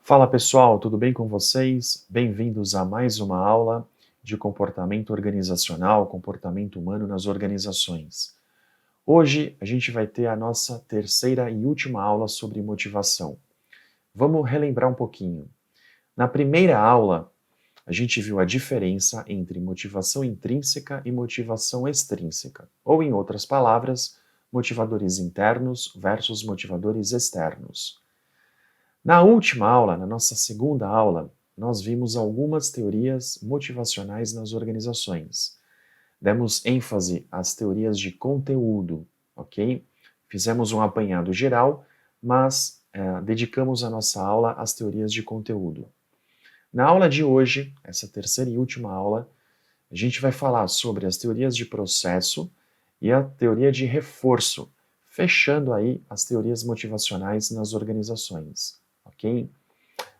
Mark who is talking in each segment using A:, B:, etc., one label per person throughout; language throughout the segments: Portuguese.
A: Fala pessoal, tudo bem com vocês? Bem-vindos a mais uma aula de comportamento organizacional, comportamento humano nas organizações. Hoje a gente vai ter a nossa terceira e última aula sobre motivação. Vamos relembrar um pouquinho. Na primeira aula, a gente viu a diferença entre motivação intrínseca e motivação extrínseca, ou em outras palavras, motivadores internos versus motivadores externos. Na última aula, na nossa segunda aula, nós vimos algumas teorias motivacionais nas organizações. Demos ênfase às teorias de conteúdo, ok? Fizemos um apanhado geral, mas dedicamos a nossa aula às teorias de conteúdo. Na aula de hoje, essa terceira e última aula, a gente vai falar sobre as teorias de processo e a teoria de reforço, fechando aí as teorias motivacionais nas organizações, ok?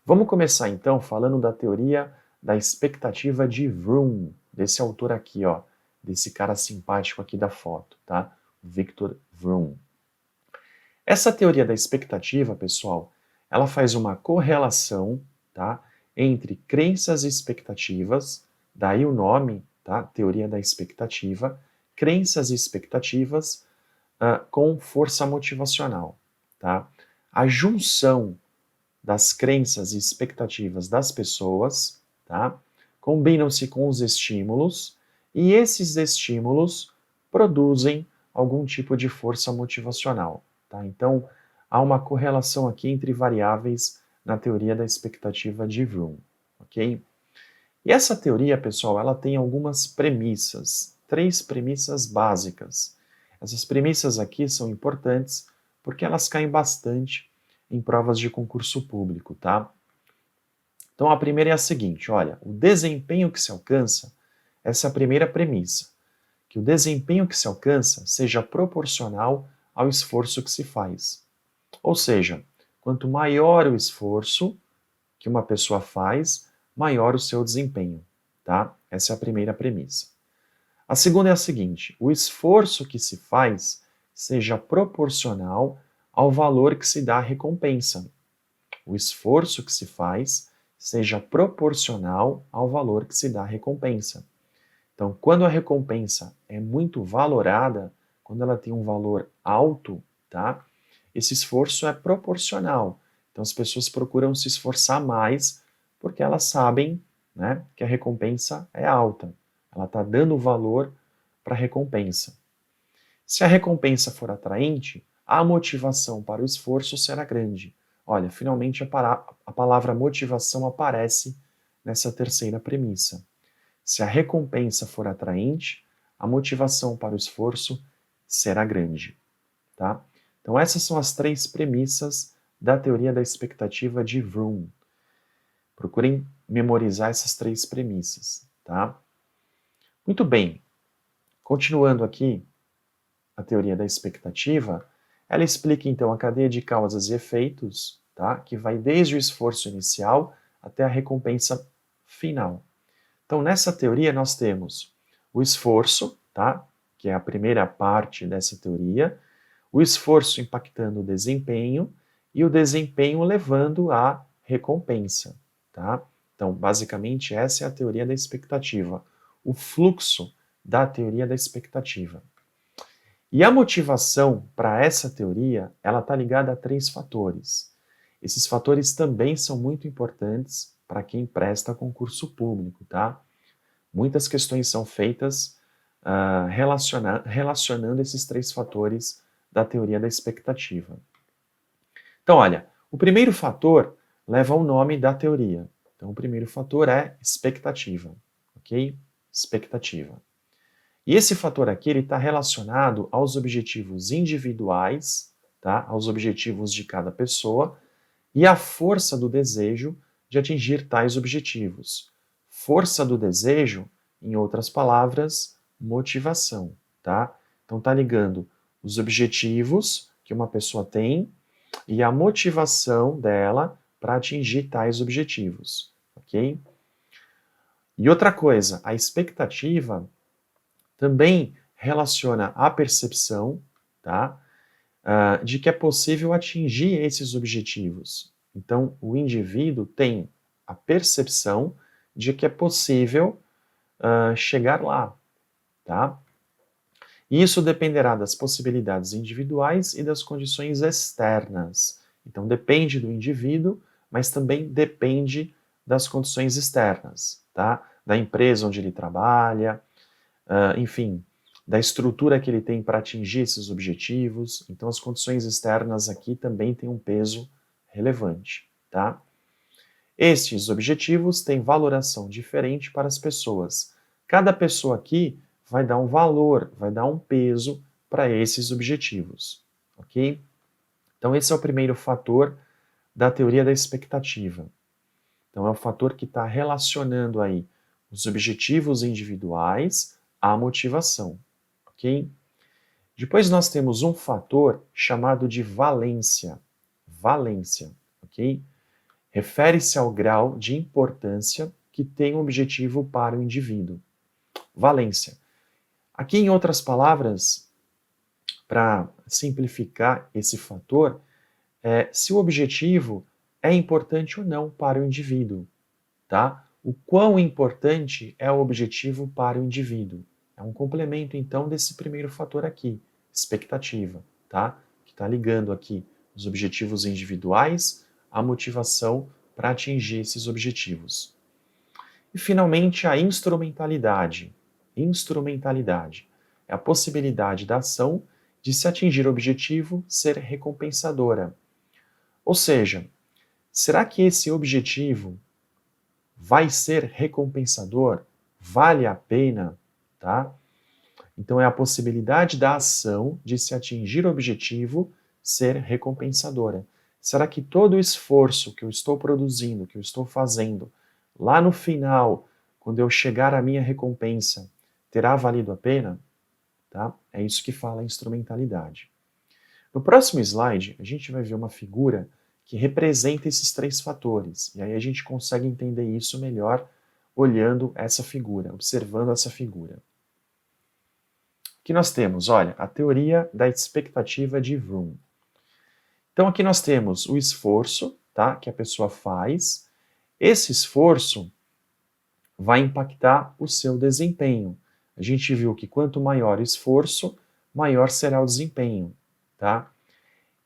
A: Vamos começar então falando da teoria da expectativa de Vroom, desse autor aqui, ó, desse cara simpático aqui da foto, tá? Victor Vroom. Essa teoria da expectativa, pessoal, ela faz uma correlação, tá, entre crenças e expectativas, daí o nome, tá, teoria da expectativa, crenças e expectativas com força motivacional, tá? A junção das crenças e expectativas das pessoas, tá? Combinam-se com os estímulos e esses estímulos produzem algum tipo de força motivacional, tá? Então, há uma correlação aqui entre variáveis na teoria da expectativa de Vroom, ok? E essa teoria, pessoal, ela tem algumas premissas, 3 premissas básicas. Essas premissas aqui são importantes porque elas caem bastante em provas de concurso público, tá? Então a primeira é a seguinte, olha, o desempenho que se alcança, essa é a primeira premissa, que o desempenho que se alcança seja proporcional ao esforço que se faz. Ou seja, quanto maior o esforço que uma pessoa faz, maior o seu desempenho, tá? Essa é a primeira premissa. A segunda é a seguinte, o esforço que se faz seja proporcional ao valor que se dá à recompensa. O esforço que se faz seja proporcional ao valor que se dá à recompensa. Então, quando a recompensa é muito valorada, quando ela tem um valor alto, tá? Esse esforço é proporcional. Então, as pessoas procuram se esforçar mais porque elas sabem, né, que a recompensa é alta. Ela está dando valor para a recompensa. Se a recompensa for atraente, a motivação para o esforço será grande. Olha, finalmente a palavra motivação aparece nessa terceira premissa. Se a recompensa for atraente, a motivação para o esforço será grande, tá? Então essas são as 3 premissas da teoria da expectativa de Vroom. Procurem memorizar essas 3 premissas, tá? Muito bem. Continuando aqui, a teoria da expectativa, ela explica então a cadeia de causas e efeitos, tá? Que vai desde o esforço inicial até a recompensa final. Então, nessa teoria, nós temos o esforço, tá? Que é a primeira parte dessa teoria, o esforço impactando o desempenho e o desempenho levando à recompensa, tá? Então, basicamente, essa é a teoria da expectativa, o fluxo da teoria da expectativa. E a motivação para essa teoria, ela está ligada a 3 fatores. Esses fatores também são muito importantes para quem presta concurso público, tá? Muitas questões são feitas relacionando esses 3 fatores da teoria da expectativa. Então, olha, o primeiro fator leva ao nome da teoria. Então, o primeiro fator é expectativa, ok? Expectativa. E esse fator aqui está relacionado aos objetivos individuais, tá? Aos objetivos de cada pessoa, e à força do desejo de atingir tais objetivos. Força do desejo, em outras palavras, motivação, tá? Então está ligando os objetivos que uma pessoa tem e a motivação dela para atingir tais objetivos, ok? E outra coisa, a expectativa também relaciona a percepção, tá? De que é possível atingir esses objetivos. Então, o indivíduo tem a percepção de que é possível chegar lá, tá? E isso dependerá das possibilidades individuais e das condições externas. Então, depende do indivíduo, mas também depende das condições externas, tá? Da empresa onde ele trabalha, enfim, da estrutura que ele tem para atingir esses objetivos. Então, as condições externas aqui também têm um peso relevante, tá? Estes objetivos têm valoração diferente para as pessoas. Cada pessoa aqui vai dar um valor, vai dar um peso para esses objetivos, ok? Então, esse é o primeiro fator da teoria da expectativa. Então, é o fator que está relacionando aí os objetivos individuais à motivação, ok? Depois nós temos um fator chamado de valência. Valência, ok? Refere-se ao grau de importância que tem o objetivo para o indivíduo. Valência. Aqui, em outras palavras, para simplificar esse fator, se o objetivo é importante ou não para o indivíduo, tá? O quão importante é o objetivo para o indivíduo. É um complemento, então, desse primeiro fator aqui, expectativa, tá? Que está ligando aqui os objetivos individuais à motivação para atingir esses objetivos. E, finalmente, a instrumentalidade. Instrumentalidade é a possibilidade da ação de se atingir o objetivo ser recompensadora. Ou seja, será que esse objetivo vai ser recompensador? Vale a pena? Tá? Então, é a possibilidade da ação de se atingir o objetivo ser recompensadora. Será que todo o esforço que eu estou produzindo, que eu estou fazendo, lá no final, quando eu chegar à minha recompensa, terá valido a pena? Tá? É isso que fala a instrumentalidade. No próximo slide, a gente vai ver uma figura que representa esses três fatores. E aí a gente consegue entender isso melhor olhando essa figura, observando essa figura. Aqui nós temos, olha, a teoria da expectativa de Vroom. Então aqui nós temos o esforço, tá, que a pessoa faz. Esse esforço vai impactar o seu desempenho. A gente viu que quanto maior o esforço, maior será o desempenho, tá?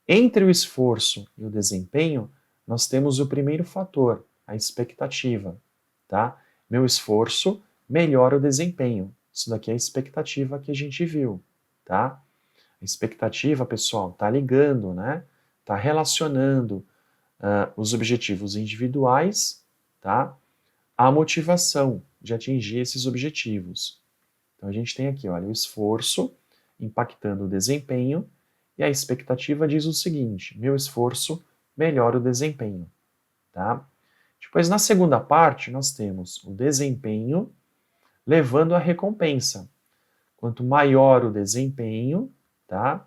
A: Entre o esforço e o desempenho, nós temos o primeiro fator, a expectativa, tá? Meu esforço melhora o desempenho. Isso daqui é a expectativa que a gente viu, tá? A expectativa, pessoal, tá ligando, né? Tá relacionando os objetivos individuais, tá? À motivação de atingir esses objetivos. Então a gente tem aqui, olha, o esforço impactando o desempenho e a expectativa diz o seguinte: meu esforço melhora o desempenho, tá? Depois, na segunda parte, nós temos o desempenho levando à recompensa. Quanto maior o desempenho, tá?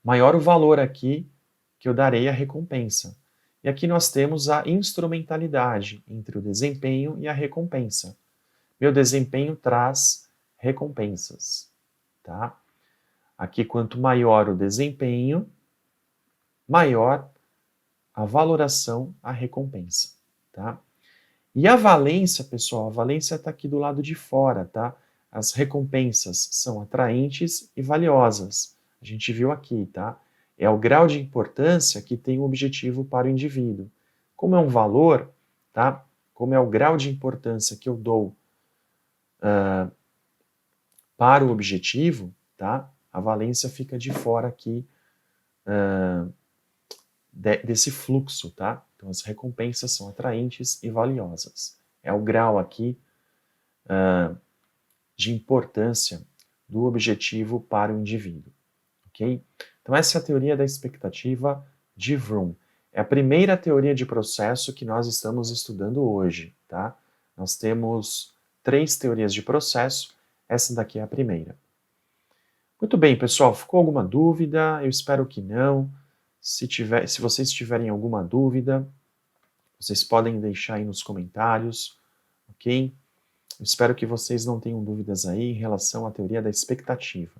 A: Maior o valor aqui que eu darei à recompensa. E aqui nós temos a instrumentalidade entre o desempenho e a recompensa. Meu desempenho traz recompensas, tá? Aqui, quanto maior o desempenho, maior a valoração, a recompensa, tá? E a valência, pessoal, a valência está aqui do lado de fora, tá? As recompensas são atraentes e valiosas. A gente viu aqui, tá? É o grau de importância que tem o objetivo para o indivíduo. Como é um valor, tá? Como é o grau de importância que eu dou para o objetivo, tá? A valência fica de fora aqui desse fluxo, tá? Então as recompensas são atraentes e valiosas. É o grau aqui de importância do objetivo para o indivíduo, ok? Então essa é a teoria da expectativa de Vroom. É a primeira teoria de processo que nós estamos estudando hoje, tá? Nós temos 3 teorias de processo, essa daqui é a primeira. Muito bem, pessoal, ficou alguma dúvida? Eu espero que não. Se vocês tiverem alguma dúvida, vocês podem deixar aí nos comentários, ok? Eu espero que vocês não tenham dúvidas aí em relação à teoria da expectativa.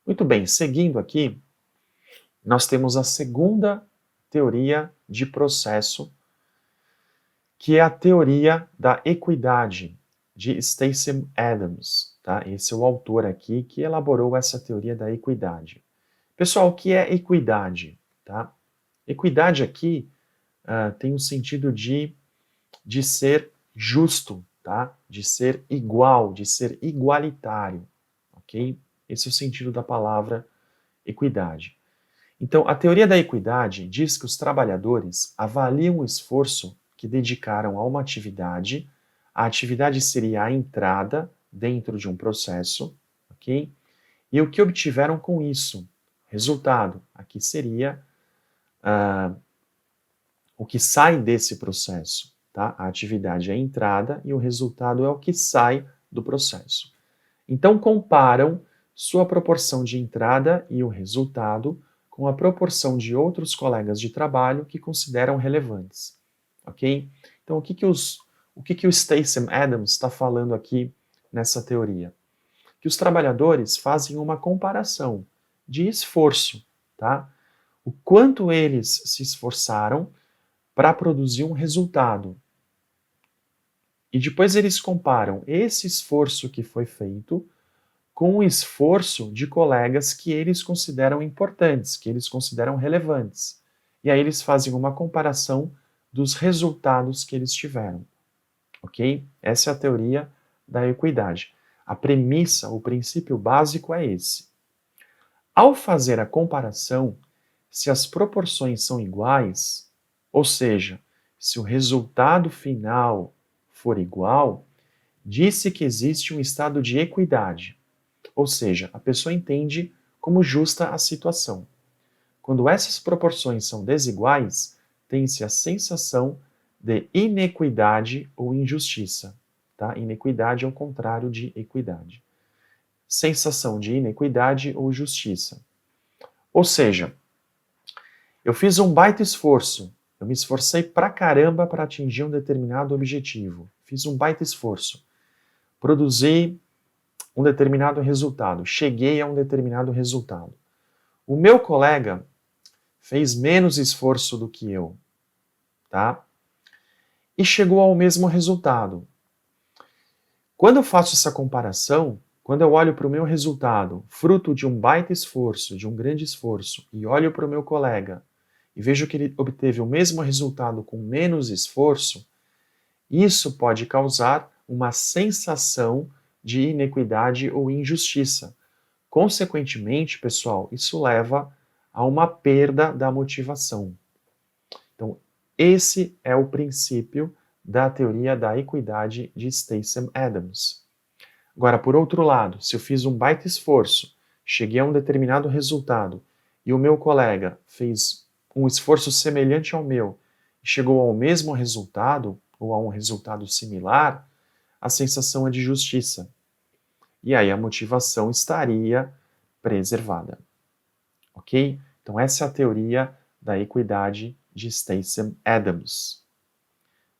A: Muito bem, seguindo aqui, nós temos a segunda teoria de processo, que é a teoria da equidade, de Stacey Adams, tá? Esse é o autor aqui que elaborou essa teoria da equidade. Pessoal, o que é equidade? Tá? Equidade aqui tem o sentido de ser justo, tá? De ser igual, de ser igualitário, ok? Esse é o sentido da palavra equidade. Então, a teoria da equidade diz que os trabalhadores avaliam o esforço que dedicaram a uma atividade. A atividade seria a entrada dentro de um processo, ok? E o que obtiveram com isso? Resultado. Aqui seria o que sai desse processo, tá? A atividade é a entrada e o resultado é o que sai do processo. Então, comparam sua proporção de entrada e o resultado com a proporção de outros colegas de trabalho que consideram relevantes, ok? Então, o que o Stacey Adams está falando aqui nessa teoria? Que os trabalhadores fazem uma comparação de esforço, tá? O quanto eles se esforçaram para produzir um resultado. E depois eles comparam esse esforço que foi feito com o esforço de colegas que eles consideram importantes, que eles consideram relevantes. E aí eles fazem uma comparação dos resultados que eles tiveram. Ok? Essa é a teoria da equidade. A premissa, o princípio básico é esse. Ao fazer a comparação, se as proporções são iguais, ou seja, se o resultado final for igual, disse que existe um estado de equidade. Ou seja, a pessoa entende como justa a situação. Quando essas proporções são desiguais, tem-se a sensação de inequidade ou injustiça. Tá? Inequidade é o contrário de equidade. Sensação de inequidade ou justiça. Ou seja, eu fiz um baita esforço, eu me esforcei pra caramba para atingir um determinado objetivo. Fiz um baita esforço. Produzi um determinado resultado, cheguei a um determinado resultado. O meu colega fez menos esforço do que eu, tá? E chegou ao mesmo resultado. Quando eu faço essa comparação, quando eu olho para o meu resultado, fruto de um baita esforço, de um grande esforço, e olho para o meu colega e vejo que ele obteve o mesmo resultado com menos esforço, isso pode causar uma sensação de inequidade ou injustiça. Consequentemente, pessoal, isso leva a uma perda da motivação. Então, esse é o princípio da teoria da equidade de Stacey Adams. Agora, por outro lado, se eu fiz um baita esforço, cheguei a um determinado resultado e o meu colega fez um esforço semelhante ao meu e chegou ao mesmo resultado ou a um resultado similar, a sensação é de justiça. E aí a motivação estaria preservada. Ok? Então essa é a teoria da equidade de Stacey Adams.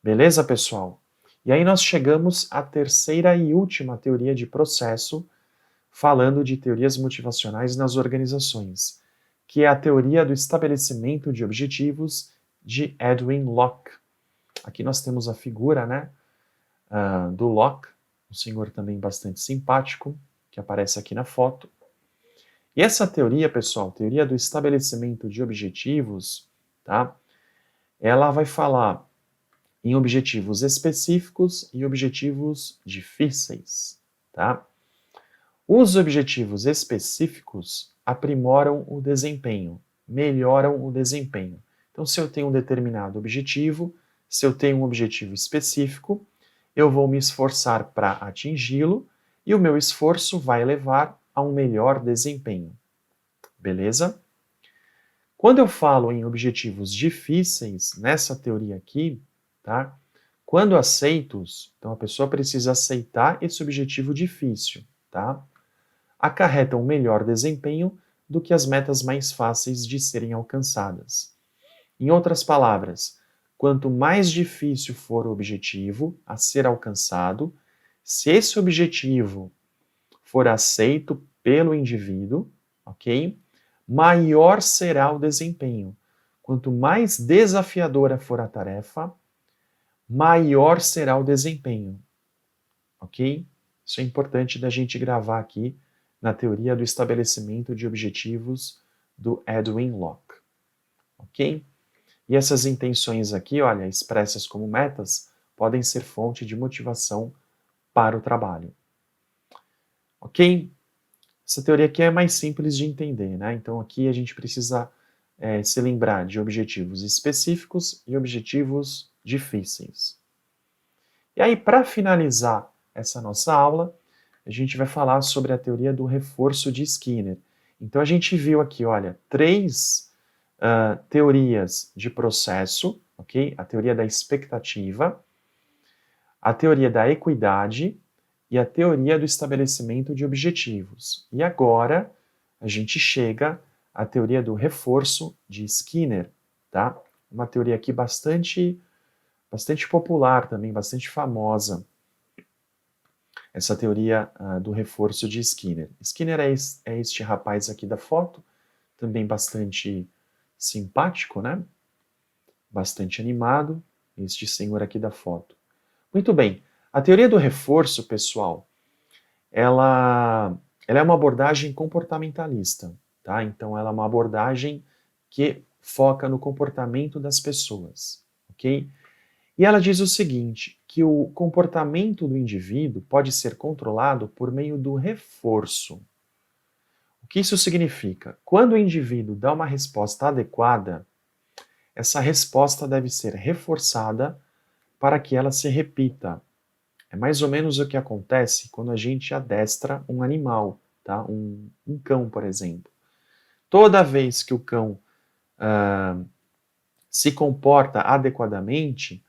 A: Beleza, pessoal? E aí nós chegamos à terceira e última teoria de processo, falando de teorias motivacionais nas organizações, que é a teoria do estabelecimento de objetivos de Edwin Locke. Aqui nós temos a figura, né, do Locke, um senhor também bastante simpático, que aparece aqui na foto. E essa teoria, pessoal, teoria do estabelecimento de objetivos, tá? Ela vai falar em objetivos específicos e objetivos difíceis, tá? Os objetivos específicos aprimoram o desempenho, melhoram o desempenho. Então, se eu tenho um determinado objetivo, se eu tenho um objetivo específico, eu vou me esforçar para atingi-lo e o meu esforço vai levar a um melhor desempenho. Beleza? Quando eu falo em objetivos difíceis, nessa teoria aqui, tá? Quando aceitos, então a pessoa precisa aceitar esse objetivo difícil, tá? Acarreta um melhor desempenho do que as metas mais fáceis de serem alcançadas. Em outras palavras, quanto mais difícil for o objetivo a ser alcançado, se esse objetivo for aceito pelo indivíduo, ok? Maior será o desempenho. quanto mais desafiadora for a tarefa, maior será o desempenho, ok? Isso é importante da gente gravar aqui na teoria do estabelecimento de objetivos do Edwin Locke, ok? E essas intenções aqui, olha, expressas como metas, podem ser fonte de motivação para o trabalho, ok? Essa teoria aqui é mais simples de entender, né? Então aqui a gente precisa se lembrar de objetivos específicos e objetivos difíceis. E aí, para finalizar essa nossa aula, a gente vai falar sobre a teoria do reforço de Skinner. Então a gente viu aqui, olha, três teorias de processo, ok? A teoria da expectativa, a teoria da equidade e a teoria do estabelecimento de objetivos. E agora a gente chega à teoria do reforço de Skinner, tá? Uma teoria aqui bastante popular também, bastante famosa, essa teoria do reforço de Skinner. Skinner é este rapaz aqui da foto, também bastante simpático, né? Bastante animado, este senhor aqui da foto. Muito bem, a teoria do reforço, pessoal, ela é uma abordagem comportamentalista, tá? Então ela é uma abordagem que foca no comportamento das pessoas, ok? E ela diz o seguinte, que o comportamento do indivíduo pode ser controlado por meio do reforço. O que isso significa? Quando o indivíduo dá uma resposta adequada, essa resposta deve ser reforçada para que ela se repita. É mais ou menos o que acontece quando a gente adestra um animal, tá? Um cão, por exemplo. Toda vez que o cão se comporta adequadamente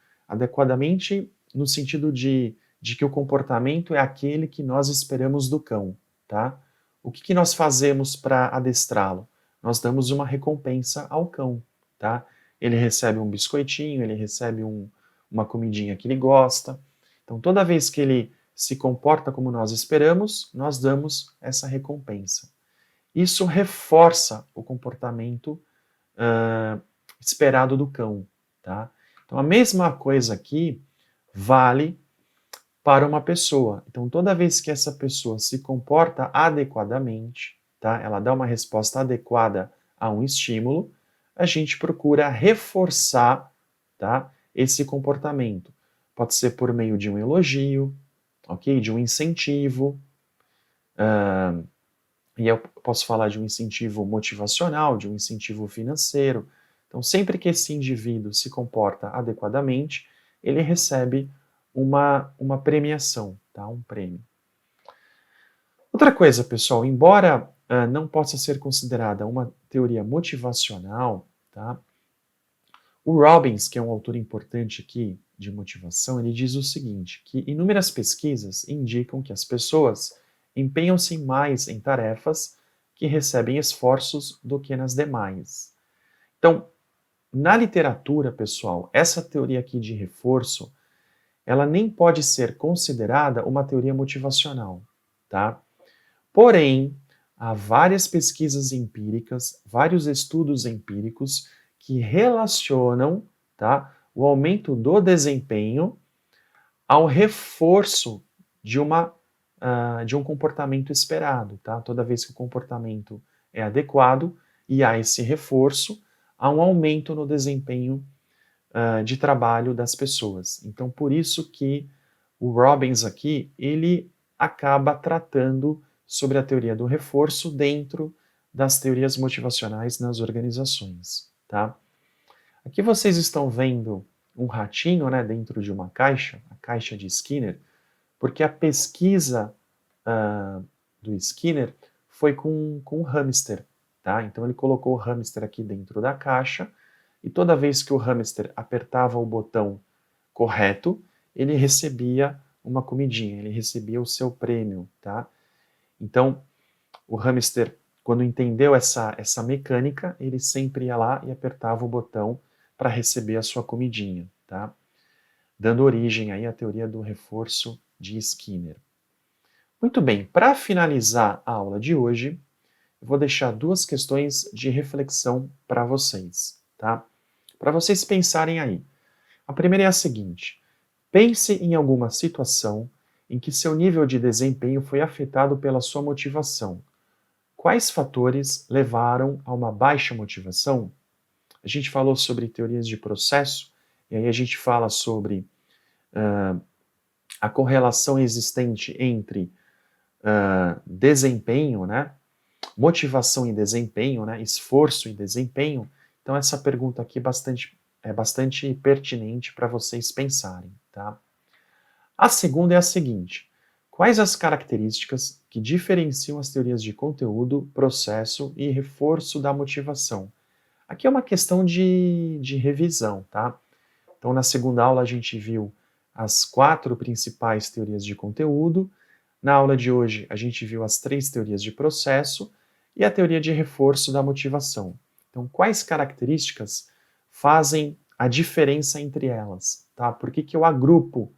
A: no sentido de que o comportamento é aquele que nós esperamos do cão, tá? O que nós fazemos para adestrá-lo? Nós damos uma recompensa ao cão, tá? Ele recebe um biscoitinho, ele recebe uma comidinha que ele gosta. Então, toda vez que ele se comporta como nós esperamos, nós damos essa recompensa. Isso reforça o comportamento esperado do cão, tá? Então, a mesma coisa aqui vale para uma pessoa. Então, toda vez que essa pessoa se comporta adequadamente, tá? Ela dá uma resposta adequada a um estímulo, a gente procura reforçar, tá? Esse comportamento. Pode ser por meio de um elogio, ok? De um incentivo. E eu posso falar de um incentivo motivacional, de um incentivo financeiro. Então, sempre que esse indivíduo se comporta adequadamente, ele recebe uma premiação, tá? Um prêmio. Outra coisa, pessoal, embora não possa ser considerada uma teoria motivacional, tá? O Robbins, que é um autor importante aqui de motivação, ele diz o seguinte, que inúmeras pesquisas indicam que as pessoas empenham-se mais em tarefas que recebem esforços do que nas demais. Então, na literatura, pessoal, essa teoria aqui de reforço, ela nem pode ser considerada uma teoria motivacional, tá? Porém, há várias pesquisas empíricas, vários estudos empíricos que relacionam, tá, o aumento do desempenho ao reforço de um comportamento esperado, tá? Toda vez que o comportamento é adequado e há esse reforço, há um aumento no desempenho de trabalho das pessoas. Então, por isso que o Robbins aqui, ele acaba tratando sobre a teoria do reforço dentro das teorias motivacionais nas organizações, tá? Aqui vocês estão vendo um ratinho, né, dentro de uma caixa, a caixa de Skinner, porque a pesquisa do Skinner foi com um hamster, tá? Então ele colocou o hamster aqui dentro da caixa e toda vez que o hamster apertava o botão correto, ele recebia uma comidinha, ele recebia o seu prêmio, tá? Então, o hamster, quando entendeu essa mecânica, ele sempre ia lá e apertava o botão para receber a sua comidinha, tá? Dando origem aí à teoria do reforço de Skinner. Muito bem, para finalizar a aula de hoje, eu vou deixar duas questões de reflexão para vocês. tá? Para vocês pensarem aí. A primeira é a seguinte: pense em alguma situação em que seu nível de desempenho foi afetado pela sua motivação. Quais fatores levaram a uma baixa motivação? A gente falou sobre teorias de processo, e aí a gente fala sobre a correlação existente entre desempenho, né? Motivação e desempenho, né? Esforço e desempenho. Então essa pergunta aqui é bastante pertinente para vocês pensarem, tá? A segunda é a seguinte: quais as características que diferenciam as teorias de conteúdo, processo e reforço da motivação? Aqui é uma questão de revisão, tá? Então, na segunda aula, a gente viu as 4 principais teorias de conteúdo. Na aula de hoje, a gente viu as 3 teorias de processo e a teoria de reforço da motivação. Então, quais características fazem a diferença entre elas? Tá? Por que eu agrupo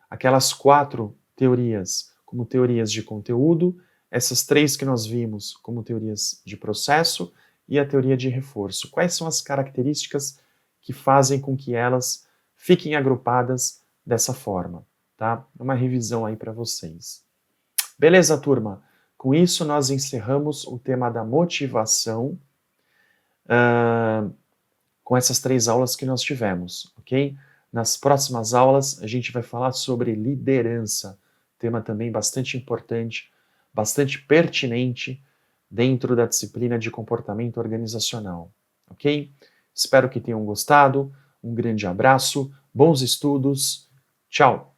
A: aquelas 4 teorias como teorias de conteúdo, essas 3 que nós vimos como teorias de processo e a teoria de reforço? Quais são as características que fazem com que elas fiquem agrupadas dessa forma, tá? Uma revisão aí para vocês. Beleza, turma? Com isso, nós encerramos o tema da motivação com essas 3 aulas que nós tivemos, ok? Nas próximas aulas, a gente vai falar sobre liderança, tema também bastante importante, bastante pertinente dentro da disciplina de comportamento organizacional, ok? Espero que tenham gostado, um grande abraço, bons estudos, tchau!